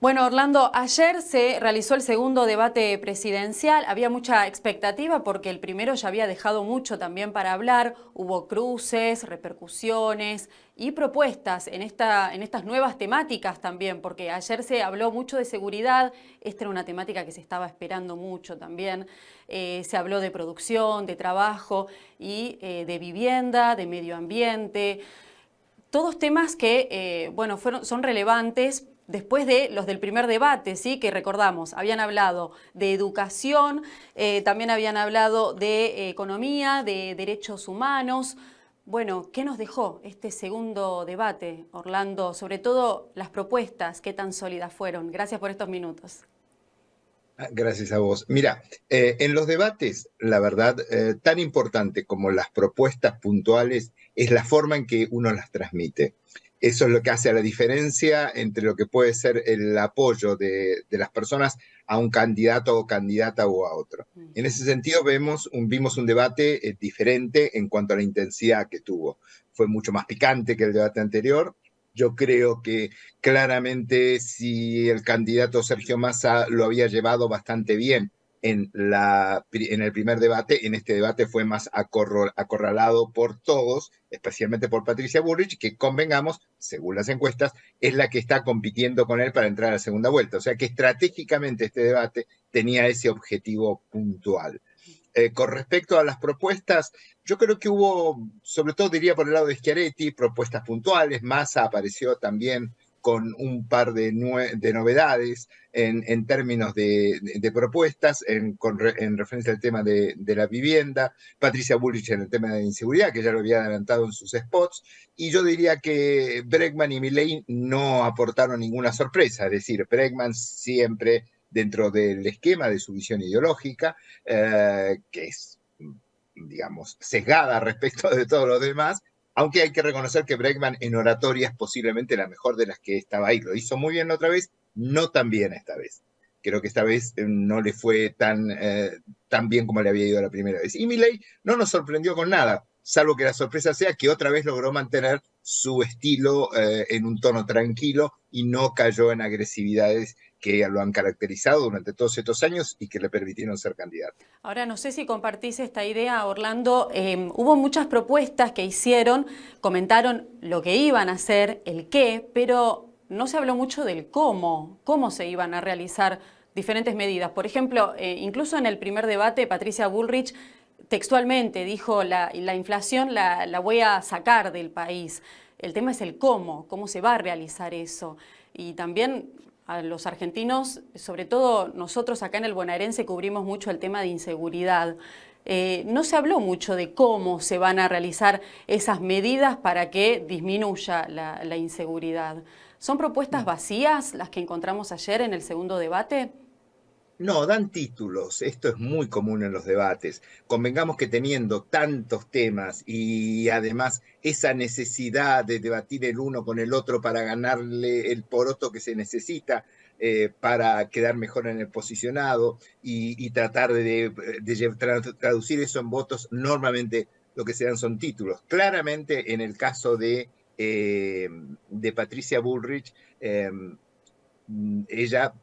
Bueno, Orlando, ayer se realizó el segundo debate presidencial. Había mucha expectativa porque el primero ya había dejado mucho también para hablar. Hubo cruces, repercusiones y propuestas en estas nuevas temáticas también, porque ayer se habló mucho de seguridad. Esta era una temática que se estaba esperando mucho también. Se habló de producción, de trabajo y de vivienda, de medio ambiente. Todos temas que, bueno, son relevantes después de los del primer debate, ¿sí? Que recordamos, habían hablado de educación, también habían hablado de economía, de derechos humanos. Bueno, ¿qué nos dejó este segundo debate, Orlando? Sobre todo las propuestas, ¿qué tan sólidas fueron? Gracias por estos minutos. Gracias a vos. Mira, en los debates, la verdad, tan importante como las propuestas puntuales es la forma en que uno las transmite. Eso es lo que hace a la diferencia entre lo que puede ser el apoyo de las personas a un candidato o candidata o a otro. En ese sentido, vimos un debate diferente en cuanto a la intensidad que tuvo. Fue mucho más picante que el debate anterior. Yo creo que claramente si el candidato Sergio Massa lo había llevado bastante bien en el primer debate, en este debate fue más acorralado por todos, especialmente por Patricia Bullrich, que convengamos, según las encuestas, es la que está compitiendo con él para entrar a la segunda vuelta. O sea que estratégicamente este debate tenía ese objetivo puntual. Con respecto a las propuestas, yo creo que hubo, sobre todo diría por el lado de Schiaretti, propuestas puntuales. Massa apareció también con un par de novedades en términos de propuestas, en referencia al tema de la vivienda, Patricia Bullrich en el tema de inseguridad, que ya lo había adelantado en sus spots, y yo diría que Bregman y Milei no aportaron ninguna sorpresa, es decir, Bregman siempre dentro del esquema de su visión ideológica, que es, digamos, sesgada respecto de todos los demás, aunque hay que reconocer que Bregman en oratoria es posiblemente la mejor de las que estaba ahí. Lo hizo muy bien la otra vez, no tan bien esta vez. Creo que esta vez no le fue tan bien como le había ido la primera vez. Y Milei no nos sorprendió con nada, salvo que la sorpresa sea que otra vez logró mantener su estilo en un tono tranquilo y no cayó en agresividades que lo han caracterizado durante todos estos años y que le permitieron ser candidato. Ahora, no sé si compartís esta idea, Orlando. Hubo muchas propuestas que hicieron, comentaron lo que iban a hacer, el qué, pero no se habló mucho del cómo se iban a realizar diferentes medidas. Por ejemplo, incluso en el primer debate, Patricia Bullrich textualmente dijo, la inflación la voy a sacar del país. El tema es el cómo se va a realizar eso. Y también a los argentinos, sobre todo nosotros acá en el bonaerense cubrimos mucho el tema de inseguridad. No se habló mucho de cómo se van a realizar esas medidas para que disminuya la inseguridad. ¿Son propuestas No. vacías las que encontramos ayer en el segundo debate? No, dan títulos. Esto es muy común en los debates. Convengamos que teniendo tantos temas y además esa necesidad de debatir el uno con el otro para ganarle el poroto que se necesita para quedar mejor en el posicionado y tratar de traducir eso en votos, normalmente lo que se dan son títulos. Claramente en el caso de Patricia Bullrich, ella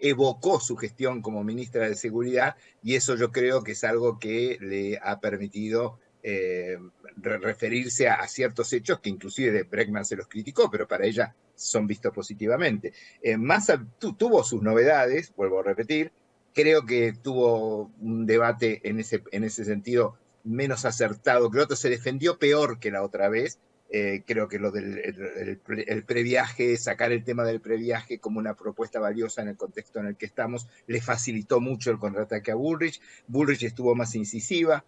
evocó su gestión como ministra de Seguridad y eso yo creo que es algo que le ha permitido referirse a ciertos hechos que inclusive Bregman se los criticó, pero para ella son vistos positivamente. Massa tuvo sus novedades, vuelvo a repetir, creo que tuvo un debate en ese sentido menos acertado que el otro, se defendió peor que la otra vez. Creo que lo del el previaje, sacar el tema del previaje como una propuesta valiosa en el contexto en el que estamos, le facilitó mucho el contraataque a Bullrich. Bullrich estuvo más incisiva,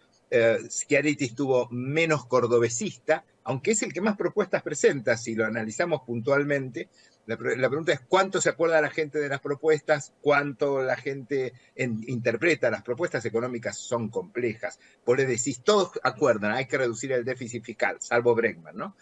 Schiaretti estuvo menos cordobesista, aunque es el que más propuestas presenta, si lo analizamos puntualmente. La pregunta es cuánto se acuerda la gente de las propuestas, cuánto la gente interpreta. Las propuestas económicas son complejas. Por eso decís, todos acuerdan, hay que reducir el déficit fiscal, salvo Bregman, ¿no?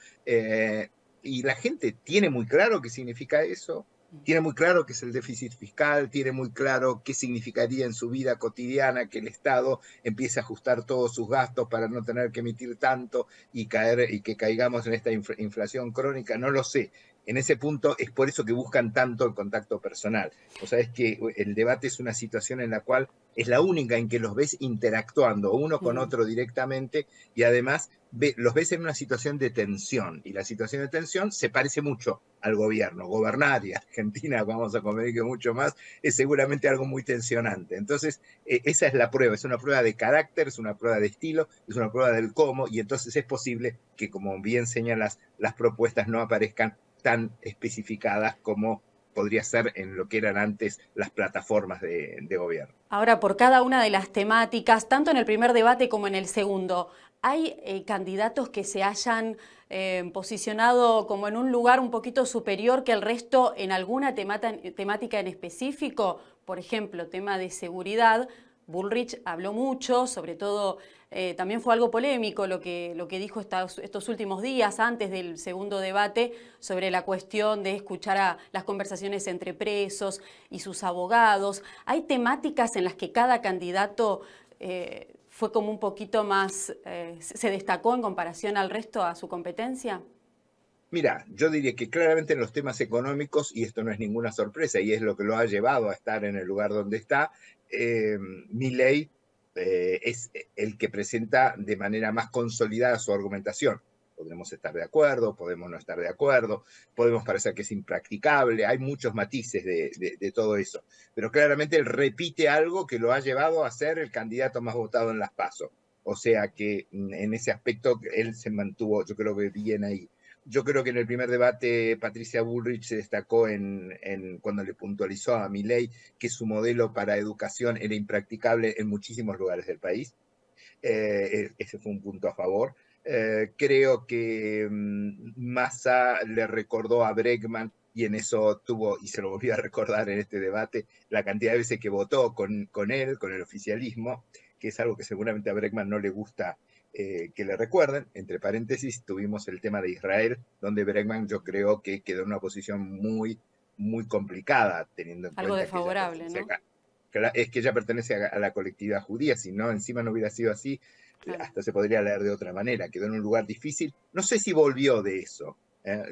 Y la gente tiene muy claro qué significa eso, tiene muy claro qué es el déficit fiscal, tiene muy claro qué significaría en su vida cotidiana que el Estado empiece a ajustar todos sus gastos para no tener que emitir tanto y que caigamos en esta inflación crónica, no lo sé. en ese punto es por eso que buscan tanto el contacto personal. O sea, es que el debate es una situación en la cual es la única en que los ves interactuando uno con otro directamente y además los ves en una situación de tensión. Y la situación de tensión se parece mucho al gobierno. Gobernar, y Argentina, vamos a comer que mucho más, es seguramente algo muy tensionante. Entonces, esa es la prueba. Es una prueba de carácter, es una prueba de estilo, es una prueba del cómo, y entonces es posible que, como bien señalas, las propuestas no aparezcan tan especificadas como podría ser en lo que eran antes las plataformas de gobierno. Ahora, por cada una de las temáticas, tanto en el primer debate como en el segundo, ¿hay candidatos que se hayan posicionado como en un lugar un poquito superior que el resto en alguna temática en específico? Por ejemplo, tema de seguridad. Bullrich habló mucho, sobre todo también fue algo polémico lo que dijo estos últimos días antes del segundo debate sobre la cuestión de escuchar a las conversaciones entre presos y sus abogados. ¿Hay temáticas en las que cada candidato fue como un poquito más, se destacó en comparación al resto, a su competencia? Mira, yo diría que claramente en los temas económicos, y esto no es ninguna sorpresa, y es lo que lo ha llevado a estar en el lugar donde está, Milei es el que presenta de manera más consolidada su argumentación. Podemos estar de acuerdo, podemos no estar de acuerdo, podemos parecer que es impracticable, hay muchos matices de todo eso, pero claramente él repite algo que lo ha llevado a ser el candidato más votado en las PASO. O sea que en ese aspecto él se mantuvo, yo creo que bien ahí. Yo creo que en el primer debate Patricia Bullrich se destacó cuando le puntualizó a Milei que su modelo para educación era impracticable en muchísimos lugares del país. Ese fue un punto a favor. Creo que Massa le recordó a Bregman, y en eso tuvo, y se lo volví a recordar en este debate, la cantidad de veces que votó con él, con el oficialismo, que es algo que seguramente a Bregman no le gusta que le recuerden. Entre paréntesis, tuvimos el tema de Israel, donde Bregman yo creo que quedó en una posición muy complicada, teniendo en Algo cuenta que ella desfavorable, pertenece ¿no? acá. Es que ella pertenece a la colectividad judía, si no, encima no hubiera sido así, Claro. hasta se podría leer de otra manera, quedó en un lugar difícil. No sé si volvió de eso.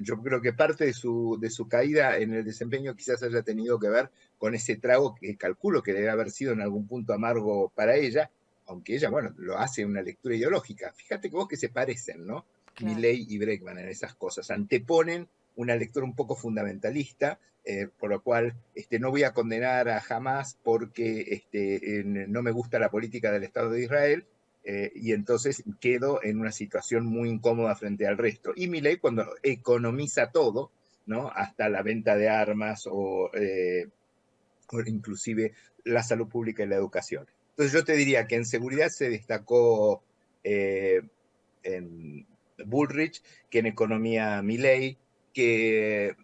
Yo creo que parte de su caída en el desempeño quizás haya tenido que ver con ese trago que calculo que debe haber sido en algún punto amargo para ella, aunque ella, bueno, lo hace una lectura ideológica. Fíjate que vos que se parecen, ¿no? Claro. Milley y Bregman en esas cosas. Anteponen una lectura un poco fundamentalista, por lo cual no voy a condenar a Hamas porque no me gusta la política del Estado de Israel, y entonces quedo en una situación muy incómoda frente al resto. Y Milei cuando economiza todo, ¿no? Hasta la venta de armas o inclusive la salud pública y la educación. Entonces yo te diría que en seguridad se destacó eh, en Bullrich, que en economía Milei, que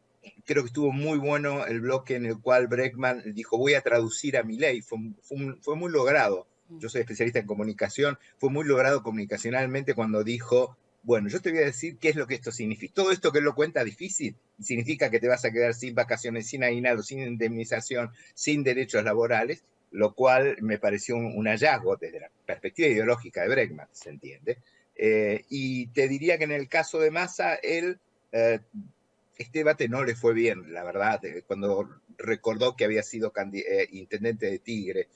creo que estuvo muy bueno el bloque en el cual Bregman dijo voy a traducir a Milei, fue muy logrado. Yo soy especialista en comunicación, fue muy logrado comunicacionalmente cuando dijo, bueno, yo te voy a decir qué es lo que esto significa. Todo esto que él lo cuenta difícil, significa que te vas a quedar sin vacaciones, sin aguinaldo, sin indemnización, sin derechos laborales, lo cual me pareció un hallazgo desde la perspectiva ideológica de Bregman, ¿se entiende? Y te diría que en el caso de Massa, él, este debate no le fue bien, la verdad, cuando recordó que había sido intendente de Tigre,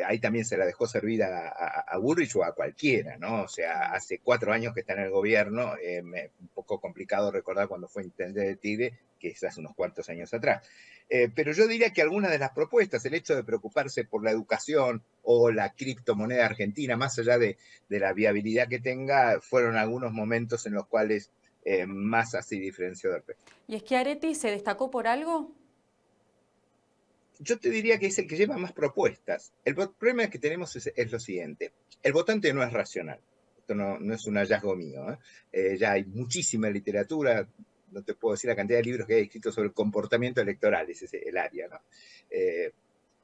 ahí también se la dejó servir a Bullrich o a cualquiera, ¿no? O sea, hace 4 años que está en el gobierno, un poco complicado recordar cuando fue intendente de Tigre, que es hace unos cuantos años atrás. Pero yo diría que algunas de las propuestas, el hecho de preocuparse por la educación o la criptomoneda argentina, más allá de la viabilidad que tenga, fueron algunos momentos en los cuales Massa se diferenció del resto. ¿Y Schiaretti se destacó por algo? Yo te diría que es el que lleva más propuestas. El problema que tenemos es lo siguiente. El votante no es racional. Esto no es un hallazgo mío. Ya hay muchísima literatura, no te puedo decir la cantidad de libros que hay escritos sobre el comportamiento electoral, ese es el área, ¿no?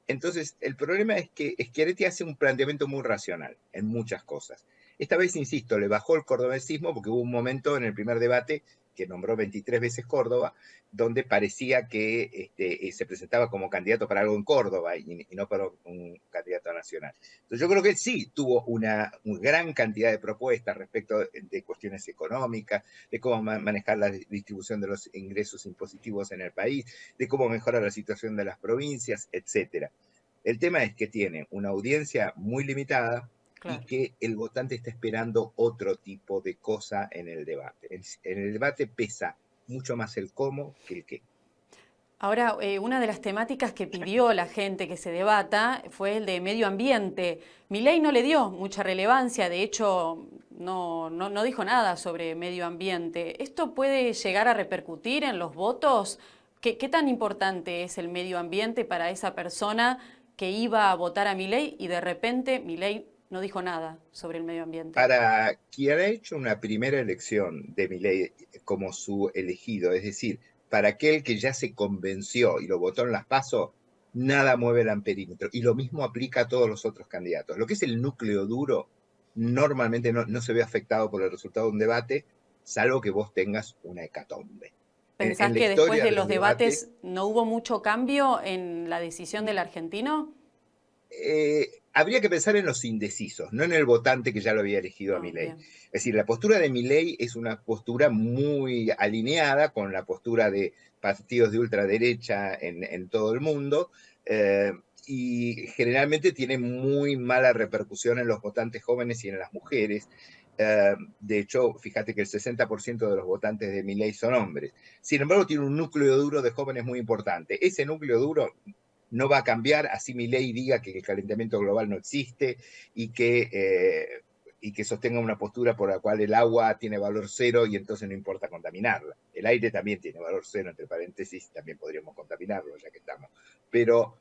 Entonces, el problema es que Schiaretti hace un planteamiento muy racional en muchas cosas. Esta vez, insisto, le bajó el cordobesismo porque hubo un momento en el primer debate que nombró 23 veces Córdoba, donde parecía que se presentaba como candidato para algo en Córdoba y no para un candidato nacional. Entonces yo creo que sí tuvo una gran cantidad de propuestas respecto de cuestiones económicas, de cómo manejar la distribución de los ingresos impositivos en el país, de cómo mejorar la situación de las provincias, etc. El tema es que tiene una audiencia muy limitada, y Claro. que el votante está esperando otro tipo de cosa en el debate. En el debate pesa mucho más el cómo que el qué. Ahora, una de las temáticas que pidió la gente que se debata fue el de medio ambiente. Milei no le dio mucha relevancia, de hecho no dijo nada sobre medio ambiente. ¿Esto puede llegar a repercutir en los votos? ¿Qué tan importante es el medio ambiente para esa persona que iba a votar a Milei y de repente Milei no dijo nada sobre el medio ambiente? Para quien ha hecho una primera elección de Milei como su elegido, es decir, para aquel que ya se convenció y lo votó en las PASO, nada mueve el amperímetro. Y lo mismo aplica a todos los otros candidatos. Lo que es el núcleo duro normalmente no se ve afectado por el resultado de un debate, salvo que vos tengas una hecatombe. ¿Pensás En la que después historia de de los los debates, debates no hubo mucho cambio en la decisión del argentino? habría que pensar en los indecisos, no en el votante que ya lo había elegido a Ah, Milei. bien. Es decir, la postura de Milei es una postura muy alineada con la postura de partidos de ultraderecha en todo el mundo, eh, y generalmente tiene muy mala repercusión en los votantes jóvenes y en las mujeres. De hecho, fíjate que el 60% de los votantes de Milei son hombres. Sin embargo, tiene un núcleo duro de jóvenes muy importante. Ese núcleo duro no va a cambiar, así Milei diga que el calentamiento global no existe y que sostenga una postura por la cual el agua tiene valor cero y entonces no importa contaminarla. El aire también tiene valor cero, entre paréntesis, también podríamos contaminarlo ya que estamos. Pero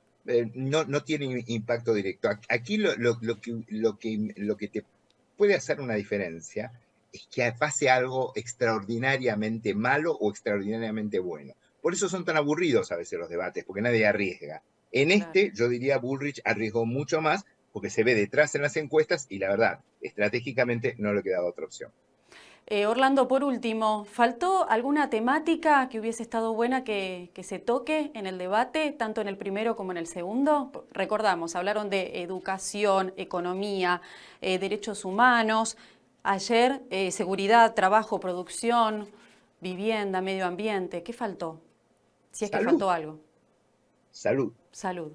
no tiene impacto directo. Aquí lo que te puede hacer una diferencia es que pase algo extraordinariamente malo o extraordinariamente bueno. Por eso son tan aburridos a veces los debates, porque nadie arriesga. En Claro. yo diría, Bullrich arriesgó mucho más porque se ve detrás en las encuestas y la verdad, estratégicamente no le quedaba otra opción. Orlando, por último, ¿faltó alguna temática que hubiese estado buena que se toque en el debate, tanto en el primero como en el segundo? Recordamos, hablaron de educación, economía, derechos humanos. Ayer, seguridad, trabajo, producción, vivienda, medio ambiente. ¿Qué faltó? Si es que Salud, faltó algo. salud. Salud.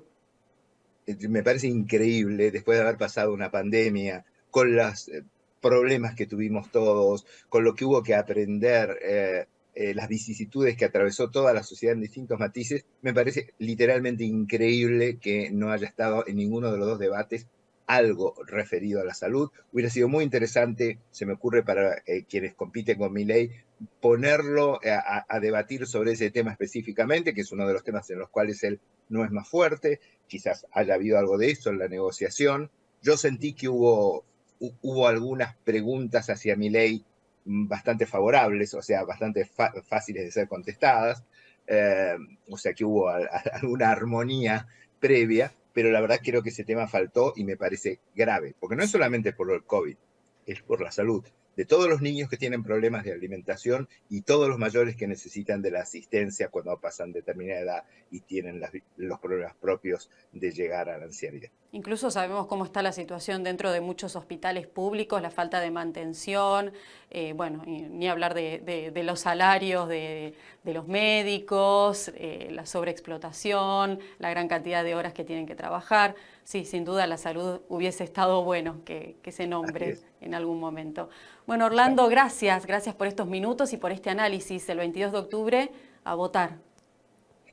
Me parece increíble, después de haber pasado una pandemia, con los problemas que tuvimos todos, con lo que hubo que aprender, las vicisitudes que atravesó toda la sociedad en distintos matices, me parece literalmente increíble que no haya estado en ninguno de los dos debates algo referido a la salud. Hubiera sido muy interesante, se me ocurre para quienes compiten con Milei, ponerlo a debatir sobre ese tema específicamente, que es uno de los temas en los cuales él no es más fuerte. Quizás haya habido algo de eso en la negociación. Yo sentí que hubo algunas preguntas hacia Milei bastante favorables, o sea, bastante fáciles de ser contestadas, eh, o sea que hubo alguna armonía previa, pero la verdad creo que ese tema faltó y me parece grave, porque no es Sí. solamente por el COVID, es por la salud de todos los niños que tienen problemas de alimentación y todos los mayores que necesitan de la asistencia cuando pasan determinada edad y tienen los problemas propios de llegar a la ancianidad. Incluso sabemos cómo está la situación dentro de muchos hospitales públicos, la falta de mantención, bueno, ni hablar de los salarios de los médicos, la sobreexplotación, la gran cantidad de horas que tienen que trabajar. Sí, sin duda la salud hubiese estado bueno que se Así nombre es. en algún momento. Bueno, Orlando, gracias por estos minutos y por este análisis. El 22 de octubre a votar.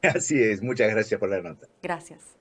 Así es. Muchas gracias por la nota. Gracias.